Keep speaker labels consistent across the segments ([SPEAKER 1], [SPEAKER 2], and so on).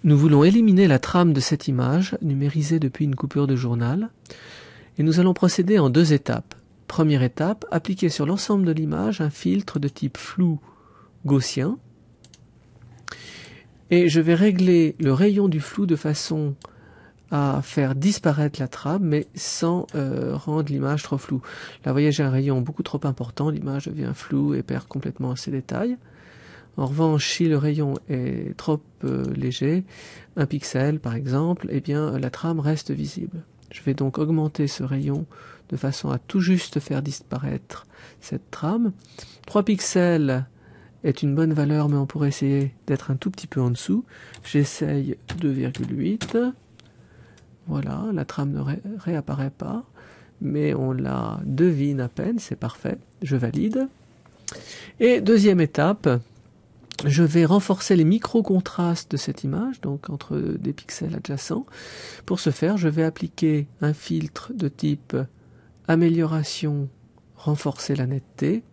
[SPEAKER 1] Nous voulons éliminer la trame de cette image, numérisée depuis une coupure de journal, et nous allons procéder en 2 étapes. Première étape, appliquer sur l'ensemble de l'image un filtre de type flou gaussien, et je vais régler le rayon du flou de façon à faire disparaître la trame, mais sans rendre l'image trop floue. Là, vous voyez, j'ai un rayon beaucoup trop important, l'image devient floue et perd complètement ses détails. En revanche, si le rayon est trop léger, 1 pixel par exemple, eh bien la trame reste visible. Je vais donc augmenter ce rayon de façon à tout juste faire disparaître cette trame. 3 pixels est une bonne valeur, mais on pourrait essayer d'être un tout petit peu en dessous. J'essaye 2,8. Voilà, la trame ne réapparaît pas, mais on la devine à peine, c'est parfait. Je valide. Et deuxième étape, je vais renforcer les micro-contrastes de cette image, donc entre des pixels adjacents. Pour ce faire, je vais appliquer un filtre de type amélioration, renforcer la netteté.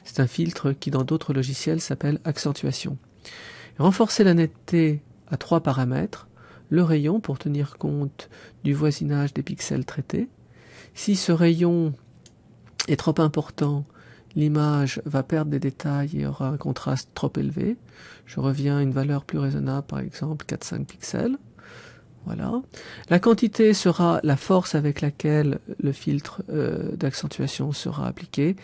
[SPEAKER 1] C'est un filtre qui, dans d'autres logiciels, s'appelle accentuation. Renforcer la netteté à 3 paramètres. Le rayon, pour tenir compte du voisinage des pixels traités. Si ce rayon est trop important, l'image va perdre des détails et aura un contraste trop élevé. Je reviens à une valeur plus raisonnable, par exemple 4-5 pixels. Voilà. La quantité sera la force avec laquelle le filtre d'accentuation sera appliqué.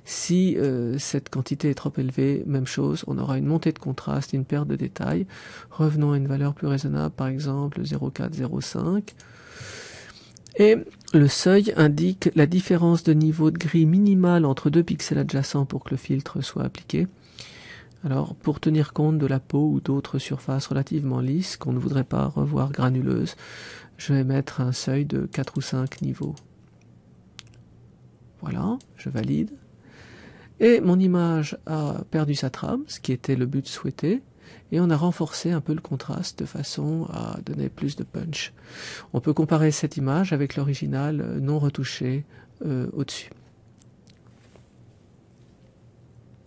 [SPEAKER 1] Si cette quantité est trop élevée, même chose, on aura une montée de contraste, une perte de détails. Revenons à une valeur plus raisonnable, par exemple 0,4-0,5. Et le seuil indique la différence de niveau de gris minimale entre 2 pixels adjacents pour que le filtre soit appliqué. Alors, pour tenir compte de la peau ou d'autres surfaces relativement lisses qu'on ne voudrait pas revoir granuleuses, je vais mettre un seuil de 4 ou 5 niveaux. Voilà, je valide. Et mon image a perdu sa trame, ce qui était le but souhaité, et on a renforcé un peu le contraste de façon à donner plus de punch. On peut comparer cette image avec l'original non retouché au-dessus.